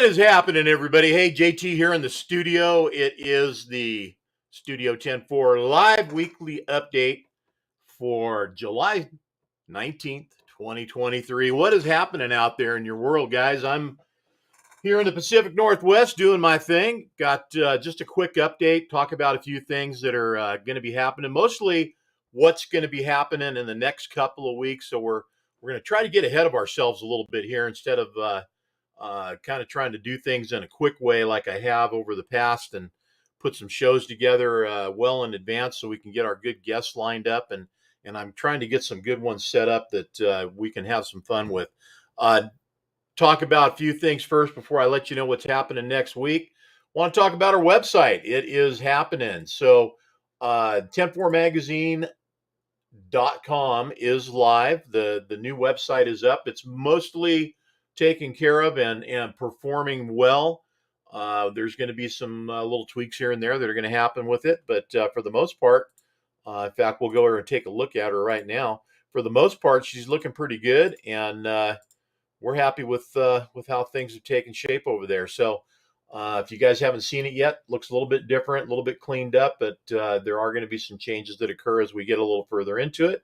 What is happening, everybody? Hey, JT here in the studio. It is the Studio 10-4 live weekly update for July 19th, 2023. What is happening out there in your world, guys? I'm here in the Pacific Northwest doing my thing. Got just a quick update, talk about a few things that are going to be happening, mostly what's going to be happening in the next couple of weeks. So we're going to try to get ahead of ourselves a little bit here instead of kind of trying to do things in a quick way like I have over the past and put some shows together well in advance so we can get our good guests lined up and I'm trying to get some good ones set up that we can have some fun with. Uh, talk about a few things first before I let you know what's happening next week. Want to talk about our website. It is happening. So 10-4magazine.com is live. The new website is up. It's mostly taken care of and performing well. There's going to be some little tweaks here and there that are going to happen with it, but for the most part, in fact, we'll go over and take a look at her right now. For the most part, she's looking pretty good, and we're happy with how things have taken shape over there. So if you guys haven't seen it yet, looks a little bit different, a little bit cleaned up, but there are going to be some changes that occur as we get a little further into it.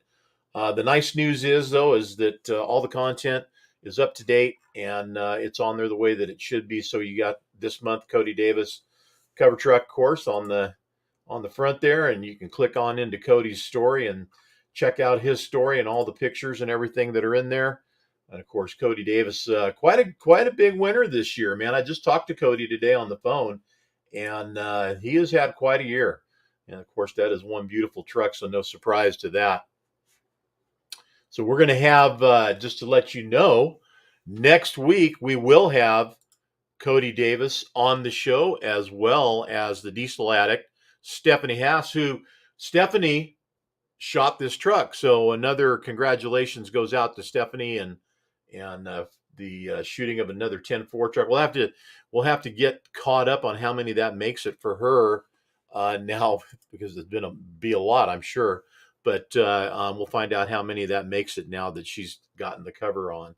The nice news is, though, is that all the content is up to date and it's on there the way that it should be. So you got this month Cody Davis cover truck course on the front there, and you can click on into Cody's story and check out his story and all the pictures and everything that are in there. And of course, Cody Davis, quite a big winner this year, man. I just talked to Cody today on the phone, and he has had quite a year. And of course, that is one beautiful truck, so no surprise to that. So we're going to have, just to let you know, next week we will have Cody Davis on the show, as well as the diesel addict, Stephanie Haas, who Stephanie shot this truck. So another congratulations goes out to Stephanie and the shooting of another 10-4 truck. We'll have to get caught up on how many that makes it for her now, because it's be a lot, I'm sure. But we'll find out how many that makes it now that she's gotten the cover on.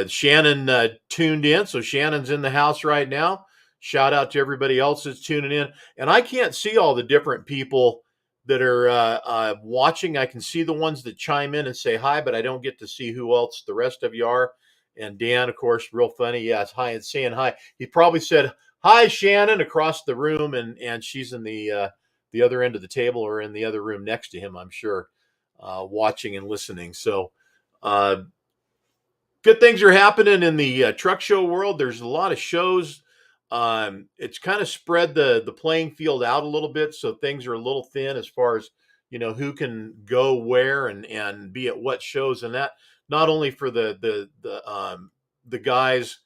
Shannon tuned in, so Shannon's in the house right now. Shout out to everybody else that's tuning in. And I can't see all the different people that are watching. I can see the ones that chime in and say hi, but I don't get to see who else the rest of you are. And Dan, of course, real funny. Yes, hi and saying hi. He probably said hi, Shannon, across the room, and she's in the other end of the table or in the other room next to him, I'm sure, watching and listening. So good things are happening in the truck show world. There's a lot of shows. It's kind of spread the playing field out a little bit, so things are a little thin as far as who can go where and be at what shows, and that not only for the guys,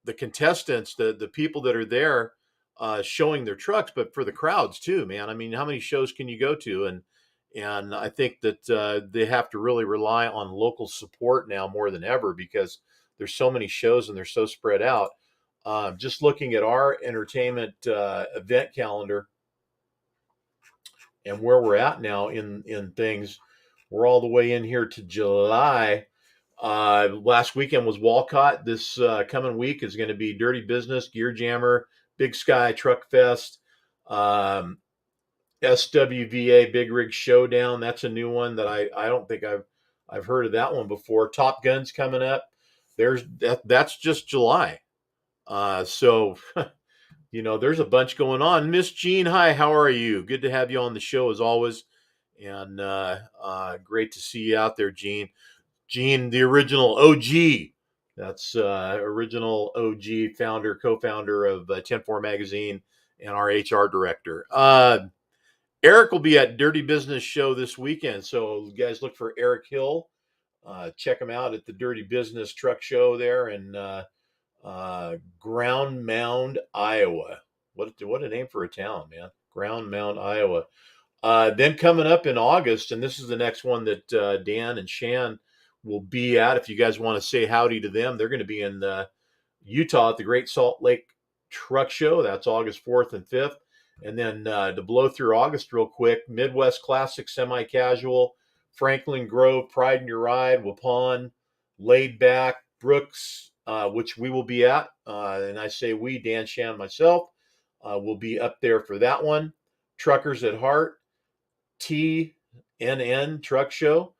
the contestants, the people that are there showing their trucks, but for the crowds too, man. I mean, how many shows can you go to? And I think that they have to really rely on local support now more than ever, because there's so many shows and they're so spread out. Just looking at our entertainment event calendar and where we're at now in things, we're all the way in here to July. Last weekend was Walcott. This coming week is going to be Dirty Business, Gear Jammer, Big Sky Truck Fest, SWVA Big Rig Showdown. That's a new one that I don't think I've heard of that one before. Top Gun's coming up. That's just July. So there's a bunch going on. Miss Jean, hi, how are you? Good to have you on the show as always, and great to see you out there, Jean. Jean, the original OG. That's original OG founder, co-founder of 10-4 Magazine, and our HR director. Eric will be at Dirty Business Show this weekend, so you guys look for Eric Hill. Check him out at the Dirty Business Truck Show there in Ground Mound, Iowa. What a name for a town, man. Ground Mound, Iowa. Then coming up in August, and this is the next one that Dan and Shan will be at. If you guys want to say howdy to them, they're going to be in Utah at the Great Salt Lake Truck Show. That's August 4th and 5th. And then to blow through August real quick, Midwest Classic Semi-Casual, Franklin Grove, Pride in Your Ride, Waupun, Laid Back, Brooks, which we will be at. And I say we, Dan Shan, myself, will be up there for that one. Truckers at Heart, TNN Truck Show,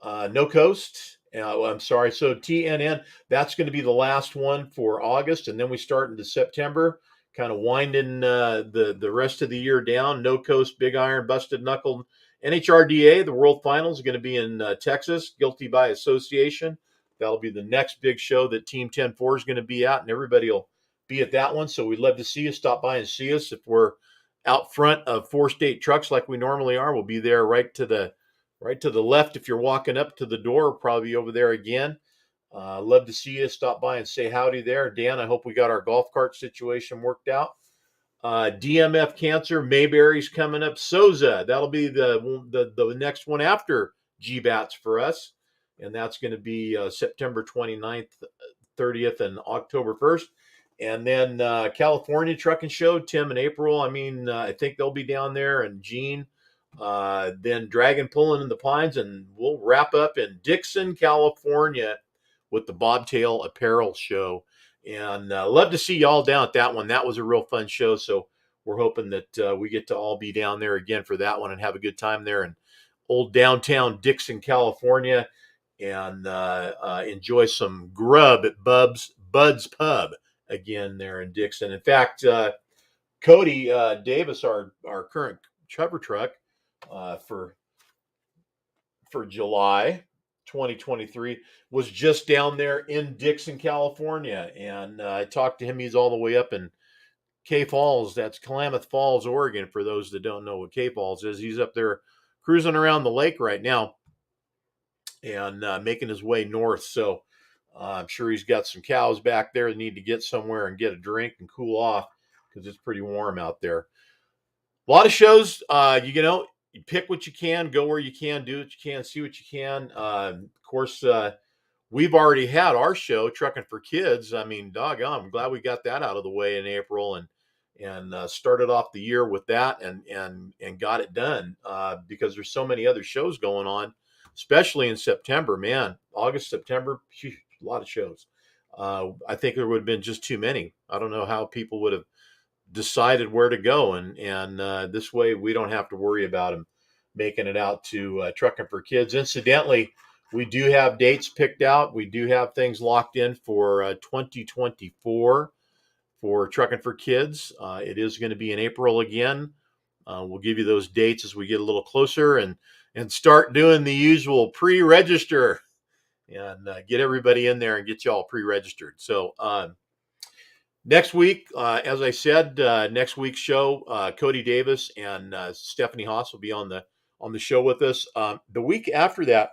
No Coast. I'm sorry. So TNN, that's going to be the last one for August, and then we start into September, kind of winding the rest of the year down. No Coast, Big Iron, Busted Knuckle, NHRDA. The World Finals is going to be in Texas. Guilty by Association. That'll be the next big show that Team 10-4 is going to be at, and everybody will be at that one. So we'd love to see you. Stop by and see us. If we're out front of Four State Trucks like we normally are, we'll be there right to the left. If you're walking up to the door, probably over there again. Love to see you. Stop by and say howdy there. Dan, I hope we got our golf cart situation worked out. DMF Cancer, Mayberry's coming up. Souza, that'll be the next one after GBATS for us. And that's going to be September 29th, 30th, and October 1st. And then California Trucking Show, Tim and April. I think they'll be down there, and Gene. Then Dragon Pulling in the Pines, and we'll wrap up in Dixon, California with the Bobtail Apparel Show. And love to see y'all down at that one. That was a real fun show. So we're hoping that we get to all be down there again for that one and have a good time there in old downtown Dixon, California, and enjoy some grub at Bud's Pub again there in Dixon. In fact, Cody Davis, our current cover truck for July 2023, was just down there in Dixon, California, and I talked to him. He's all the way up in K Falls. That's Klamath Falls, Oregon. For those that don't know what K Falls is, he's up there cruising around the lake right now and making his way north. So I'm sure he's got some cows back there that need to get somewhere and get a drink and cool off because it's pretty warm out there. A lot of shows, you pick what you can, go where you can, do what you can, see what you can. Of course, we've already had our show, Trucking for Kids. I mean, doggone, I'm glad we got that out of the way in April and started off the year with that and got it done because there's so many other shows going on, especially in September. Man, August, September, a lot of shows. I think there would have been just too many. I don't know how people would have decided where to go, and this way we don't have to worry about them making it out to Trucking for Kids. Incidentally, we do have dates picked out. We do have things locked in for 2024 for Trucking for Kids. It is going to be in April again. We'll give you those dates as we get a little closer and start doing the usual pre-register and get everybody in there and get you all pre-registered. So next week, as I said, next week's show, Cody Davis and Stephanie Haas will be on the show with us. The week after that,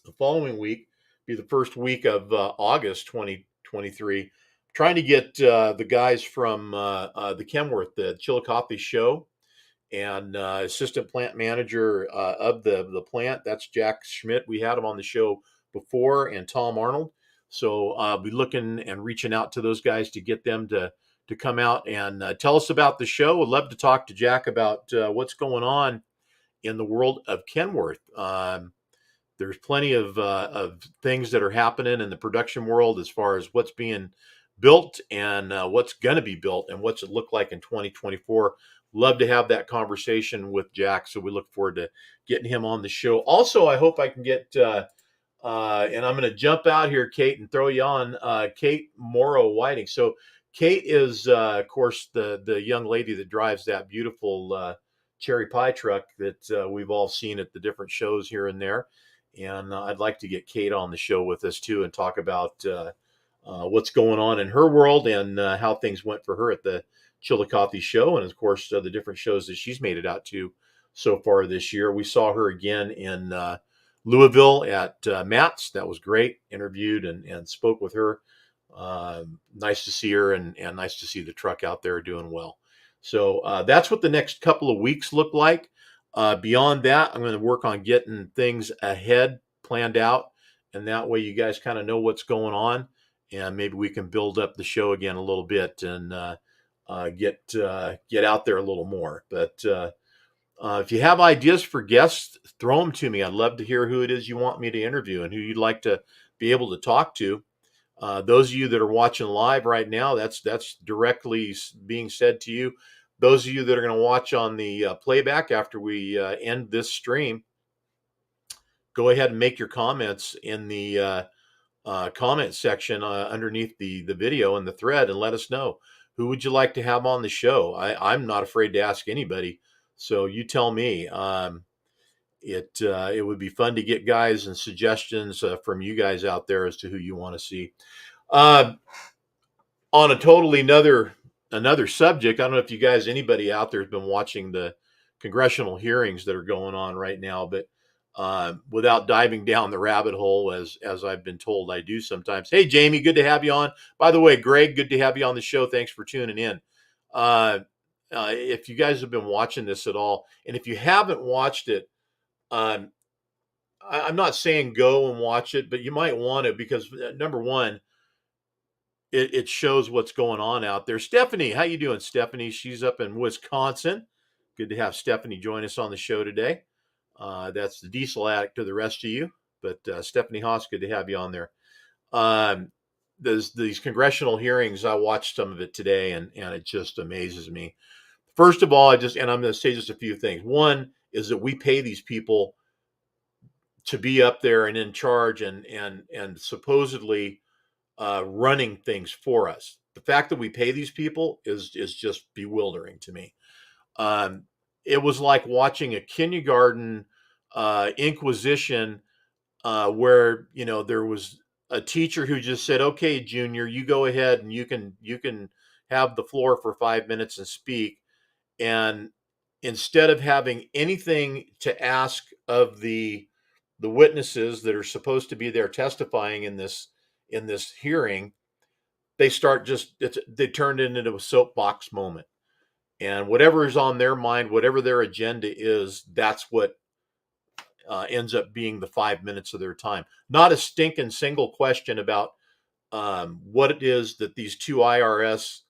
the following week, be the first week of August 2023. Trying to get the guys from the Kenworth, the Chillicothe show, and assistant plant manager of the plant. That's Jack Schmidt. We had him on the show before, and Tom Arnold. So I'll be looking and reaching out to those guys to get them to come out and tell us about the show. I'd love to talk to Jack about what's going on in the world of Kenworth. There's plenty of things that are happening in the production world as far as what's being built and what's going to be built and what's it look like in 2024. Love to have that conversation with Jack. So we look forward to getting him on the show. Also, I hope I can get, and I'm going to jump out here, Kate, and throw you on Kate Morrow Whiting. So Kate is, of course, the young lady that drives that beautiful cherry pie truck that we've all seen at the different shows here and there. And I'd like to get Kate on the show with us too and talk about what's going on in her world and how things went for her at the Chillicothe show. And of course, the different shows that she's made it out to so far this year. We saw her again in Louisville at Matt's. That was great. Interviewed and spoke with her. Nice to see her and nice to see the truck out there doing well. So that's what the next couple of weeks look like. Beyond that, I'm going to work on getting things ahead, planned out, and that way you guys kind of know what's going on, and maybe we can build up the show again a little bit and get out there a little more. But if you have ideas for guests, throw them to me. I'd love to hear who it is you want me to interview and who you'd like to be able to talk to. Those of you that are watching live right now, that's directly being said to you. Those of you that are going to watch on the playback after we end this stream, go ahead and make your comments in the comment section underneath the video and the thread, and let us know who would you like to have on the show. I'm not afraid to ask anybody, so you tell me. It would be fun to get guys and suggestions from you guys out there as to who you want to see. Uh, on a totally another subject, I don't know if you guys, anybody out there, has been watching the congressional hearings that are going on right now, but without diving down the rabbit hole, as I've been told I do sometimes. Hey, Jamie, good to have you on. By the way, Greg, good to have you on the show. Thanks for tuning in. Uh, if you guys have been watching this at all, and if you haven't watched it, um, I'm not saying go and watch it, but you might want to, because number one, it shows what's going on out there. Stephanie, how you doing, Stephanie? She's up in Wisconsin. Good to have Stephanie join us on the show today. That's the diesel addict to the rest of you, but Stephanie Haas, good to have you on there. Um, these congressional hearings, I watched some of it today, and it just amazes me. First of all, and I'm going to say just a few things. One is that we pay these people to be up there and in charge, and supposedly running things for us. The fact that we pay these people is just bewildering to me. Um, it was like watching a kindergarten inquisition, where there was a teacher who just said, "Okay, Junior, you go ahead and you can have the floor for 5 minutes and speak." And instead of having anything to ask of the witnesses that are supposed to be there testifying in this hearing, they turned it into a soapbox moment. And whatever is on their mind, whatever their agenda is, that's what ends up being the 5 minutes of their time. Not a stinking single question about what it is that these two IRS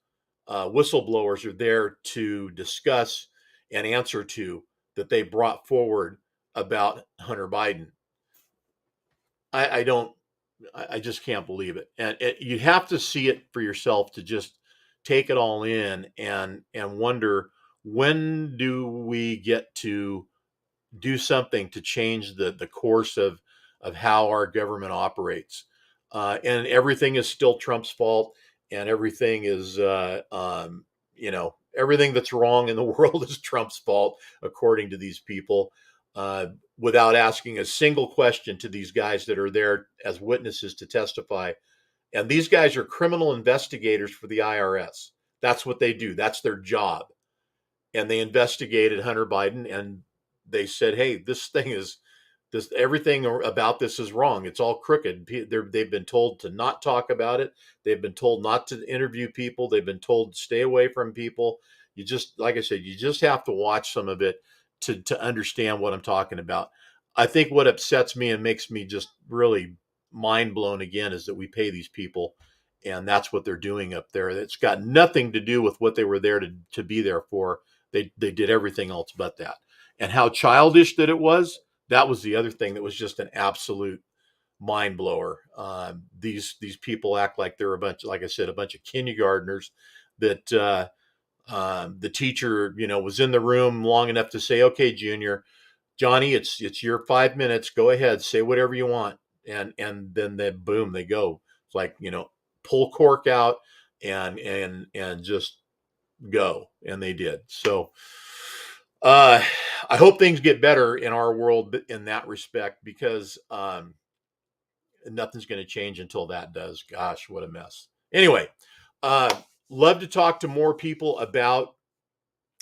whistleblowers are there to discuss and answer to, that they brought forward about Hunter Biden. I don't. I just can't believe it. And you have to see it for yourself to just take it all in, and wonder, when do we get to do something to change the course of how our government operates. And everything is still Trump's fault, and everything is everything that's wrong in the world is Trump's fault, according to these people, uh, without asking a single question to these guys that are there as witnesses to testify. And these guys are criminal investigators for the IRS. That's what they do. That's their job. And they investigated Hunter Biden, and they said, "Hey, this thing is this everything about this is wrong. It's all crooked." They've been told to not talk about it. They've been told not to interview people. They've been told to stay away from people. You just, like I said, you just have to watch some of it to understand what I'm talking about. I think what upsets me and makes me just really mind blown again is that we pay these people, and that's what they're doing up there. It's got nothing to do with what they were there to be there for. They did everything else but that. And how childish that it was, that was the other thing that was just an absolute mind blower. These people act like they're a bunch, like I said, a bunch of kindergartners. That the teacher, was in the room long enough to say, "Okay, Junior, Johnny, it's your 5 minutes. Go ahead, say whatever you want." And then boom, they go. It's like, pull cork out, and just go. And they did. So uh, I hope things get better in our world in that respect, because nothing's going to change until that does. Gosh, what a mess. Anyway, uh, love to talk to more people about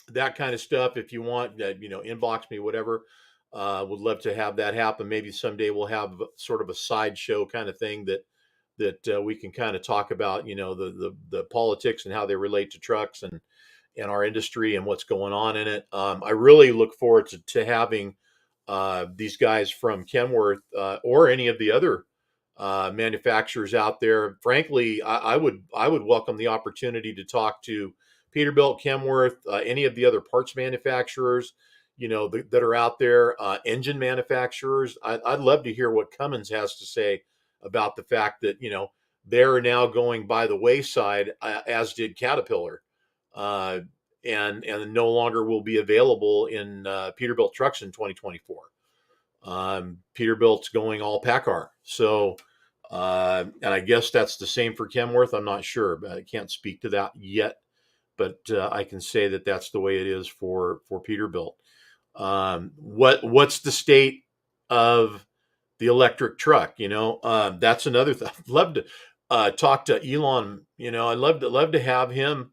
that kind of stuff. If you want, inbox me, whatever. Would love to have that happen. Maybe someday we'll have sort of a sideshow kind of thing that we can kind of talk about, the politics and how they relate to trucks and our industry and what's going on in it. I really look forward to having these guys from Kenworth, or any of the other manufacturers out there. Frankly, I would welcome the opportunity to talk to Peterbilt, Kenworth, any of the other parts manufacturers, that are out there, engine manufacturers. I'd love to hear what Cummins has to say about the fact that they're now going by the wayside, as did Caterpillar, uh, and no longer will be available in Peterbilt trucks in 2024. Peterbilt's going all PACCAR. So, and I guess that's the same for Kenworth. I'm not sure, but I can't speak to that yet. But I can say that that's the way it is for Peterbilt. What's the state of the electric truck? That's another thing. I'd love to talk to Elon. I'd love to have him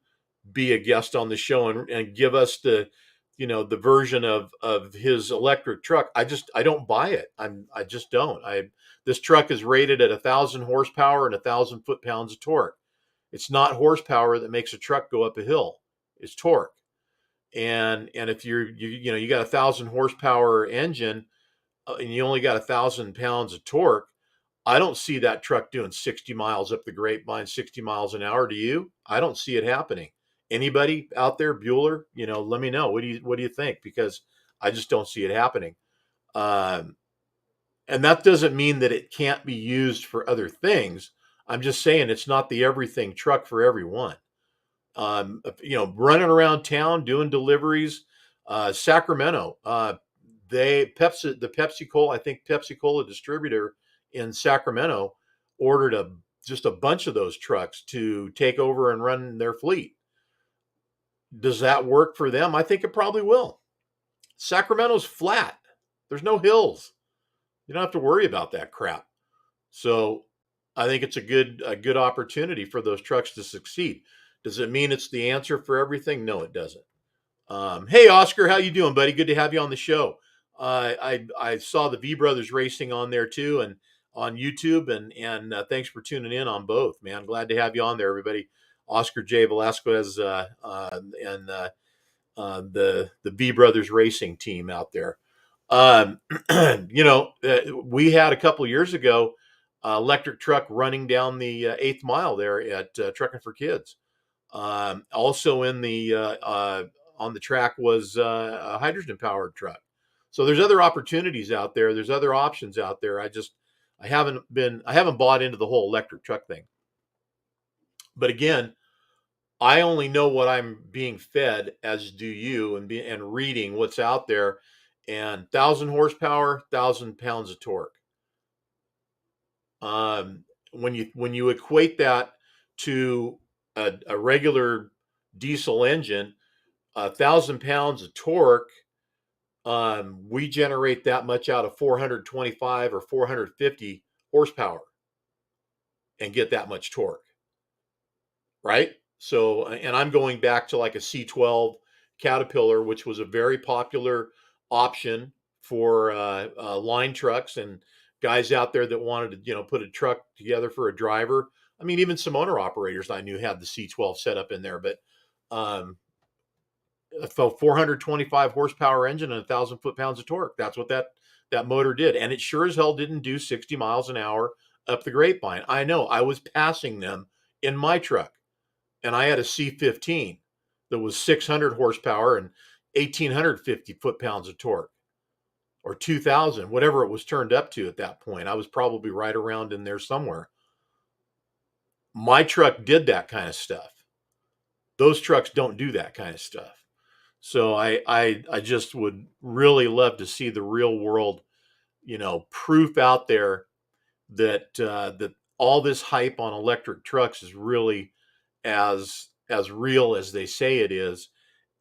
be a guest on the show and give us the version of his electric truck. I don't buy it. I just don't. This truck is rated at 1,000 horsepower and 1,000 foot-pounds of torque. It's not horsepower that makes a truck go up a hill. It's torque. And if you got 1,000 horsepower engine, and you only got 1,000 pounds of torque, I don't see that truck doing 60 miles up the grapevine, 60 miles an hour. Do you? I don't see it happening. Anybody out there, Bueller? Let me know. What do you think? Because I just don't see it happening. Um, and that doesn't mean that it can't be used for other things. I'm just saying it's not the everything truck for everyone. Running around town doing deliveries. Sacramento, the Pepsi Cola, I think Pepsi Cola distributor in Sacramento ordered just a bunch of those trucks to take over and run their fleet. Does that work for them? I think it probably will. Sacramento's flat. There's no hills. You don't have to worry about that crap. So I think it's a good opportunity for those trucks to succeed. Does it mean it's the answer for everything? No, it doesn't. Hey, Oscar, how you doing, buddy? Good to have you on the show. I saw the V Brothers Racing on there too, and on YouTube, and thanks for tuning in on both, man. Glad to have you on there, everybody. Oscar J. Velasquez and the V Brothers Racing team out there. We had a couple years ago electric truck running down the 8th mile there at Trucking for Kids. Also in the on the track was a hydrogen powered truck. So there's other opportunities out there. There's other options out there. I haven't bought into the whole electric truck thing. But again, I only know what I'm being fed, as do you, and reading what's out there. And 1,000 horsepower, 1,000 pounds of torque. When you equate that to a regular diesel engine, 1,000 pounds of torque, we generate that much out of 425 or 450 horsepower and get that much torque, right? So, and I'm going back to like a C12 Caterpillar, which was a very popular option for line trucks and guys out there that wanted to, put a truck together for a driver. I mean, even some owner operators I knew had the C12 set up in there, but um, a 425 horsepower engine and 1,000 foot-pounds of torque. That's what that motor did, and it sure as hell didn't do 60 miles an hour up the grapevine. I know. I was passing them in my truck, and I had a C15 that was 600 horsepower and 1,850 foot-pounds of torque, or 2,000, whatever it was turned up to at that point. I was probably right around in there somewhere. My truck did that kind of stuff. Those trucks don't do that kind of stuff. So I just would really love to see the real world, proof out there that all this hype on electric trucks is really as real as they say it is,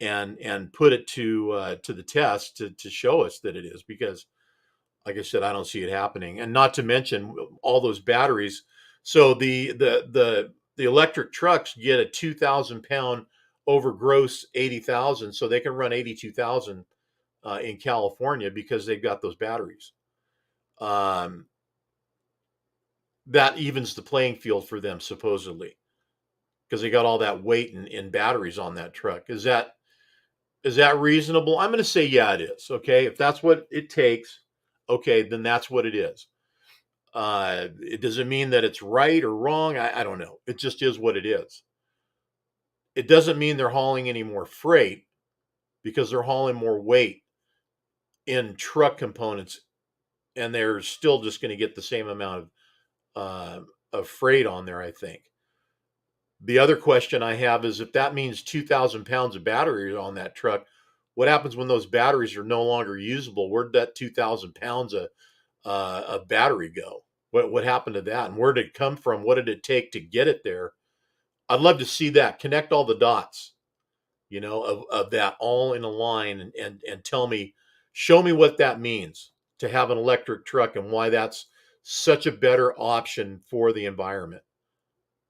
and put it to the test to show us that it is. Because, like I said, I don't see it happening, and not to mention all those batteries. So the electric trucks get a 2,000 pound over gross 80,000, so they can run 82,000 in California because they've got those batteries. Um, that evens the playing field for them, supposedly, because they got all that weight in batteries on that truck. Is that reasonable? I'm going to say yeah, it is. Okay, if that's what it takes, okay, then that's what it is. It doesn't mean that it's right or wrong. I don't know. It just is what it is. It doesn't mean they're hauling any more freight, because they're hauling more weight in truck components, and they're still just going to get the same amount of of freight on there, I think. The other question I have is if that means 2,000 pounds of battery on that truck, what happens when those batteries are no longer usable? Where'd that 2,000 pounds of battery go? What happened to that? And where did it come from? What did it take to get it there? I'd love to see that. Connect all the dots, of that all in a line and tell me, show me what that means to have an electric truck and why that's such a better option for the environment.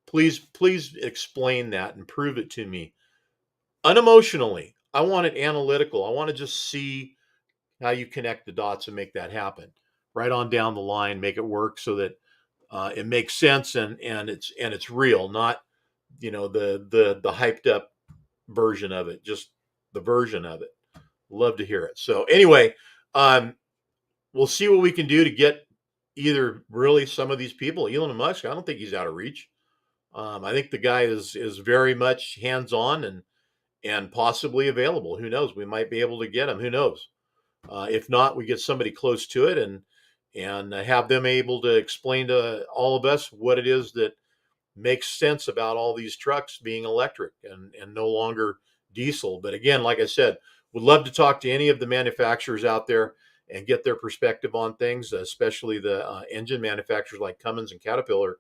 Please explain that and prove it to me unemotionally. I want it analytical. I want to just see how you connect the dots and make that happen right on down the line. Make it work so that it makes sense and it's real, not the hyped up version of it, just the version of it. Love to hear it. So anyway, we'll see what we can do to get either really some of these people. Elon Musk, I don't think he's out of reach. I think the guy is very much hands on and possibly available. Who knows? We might be able to get him. Who knows? If not, we get somebody close to it and have them able to explain to all of us what it is that makes sense about all these trucks being electric and no longer diesel. But again, like I said, would love to talk to any of the manufacturers out there and get their perspective on things, especially the engine manufacturers like Cummins and Caterpillar.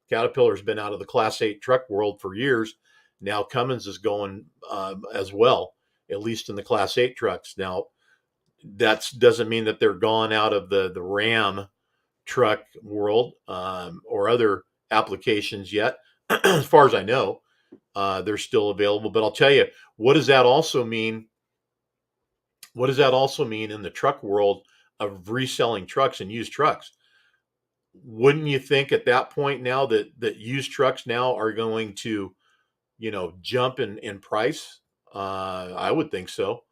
Caterpillar's been out of the Class 8 truck world for years. Now Cummins is going as well, at least in the Class 8 trucks. Now, that doesn't mean that they're gone out of the Ram truck world or other applications yet. As far as I know, they're still available. But I'll tell you, what does that also mean? What does that also mean in the truck world of reselling trucks and used trucks? Wouldn't you think at that point now that used trucks now are going to, jump in price? I would think so.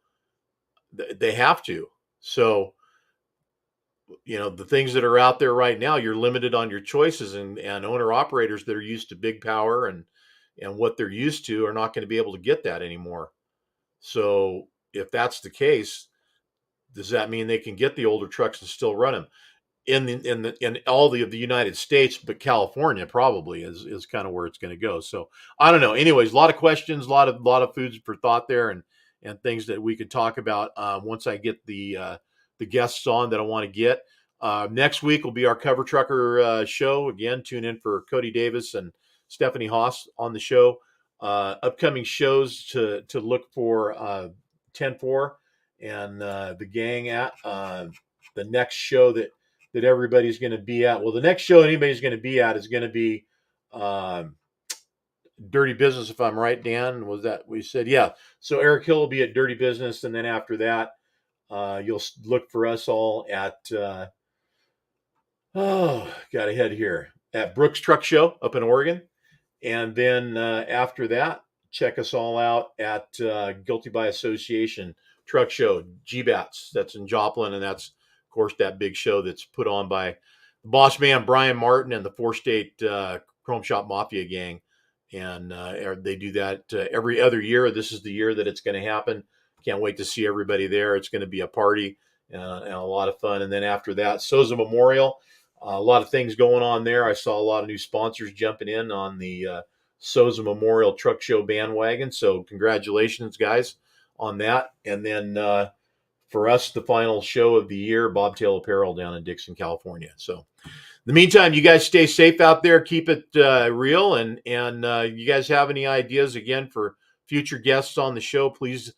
They have to. So, the things that are out there right now, you're limited on your choices, and owner operators that are used to big power and what they're used to are not going to be able to get that anymore. So if that's the case, does that mean they can get the older trucks and still run them in all the United States, but California probably is kind of where it's going to go. So I don't know. Anyways, a lot of questions, a lot of foods for thought there, and things that we could talk about once I get the guests on that I want to get. Next week will be our Cover Trucker show. Again, tune in for Cody Davis and Stephanie Haas on the show. Upcoming shows to look for 10-4 and the gang at. The next show that everybody's going to be at. Well, the next show anybody's going to be at is going to be Dirty Business, if I'm right, Dan. Was that we said? Yeah. So Eric Hill will be at Dirty Business, and then after that, you'll look for us all at got ahead here at Brooks Truck Show up in Oregon, and then after that, check us all out at Guilty by Association Truck Show, GBATS. That's in Joplin, and that's of course that big show that's put on by the boss man Brian Martin and the Four State Chrome Shop Mafia gang, and they do that every other year. This is the year that it's going to happen. Can't wait to see everybody there. It's going to be a party and a lot of fun. And then after that, Souza Memorial. A lot of things going on there. I saw a lot of new sponsors jumping in on the Souza Memorial Truck Show bandwagon. So congratulations, guys, on that. And then for us, the final show of the year, Bobtail Apparel down in Dixon, California. So in the meantime, you guys stay safe out there. Keep it real. And you guys have any ideas, again, for future guests on the show, please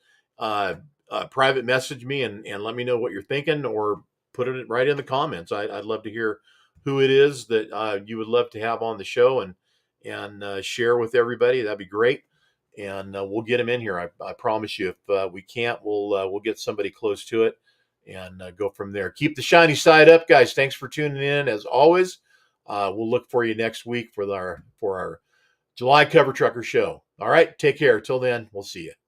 private message me and let me know what you're thinking, or put it right in the comments. I'd love to hear who it is that you would love to have on the show and share with everybody. That'd be great. And we'll get them in here. I promise you. If we can't, we'll get somebody close to it and go from there. Keep the shiny side up, guys. Thanks for tuning in. As always, we'll look for you next week for our July Cover Trucker show. All right. Take care. Till then, we'll see you.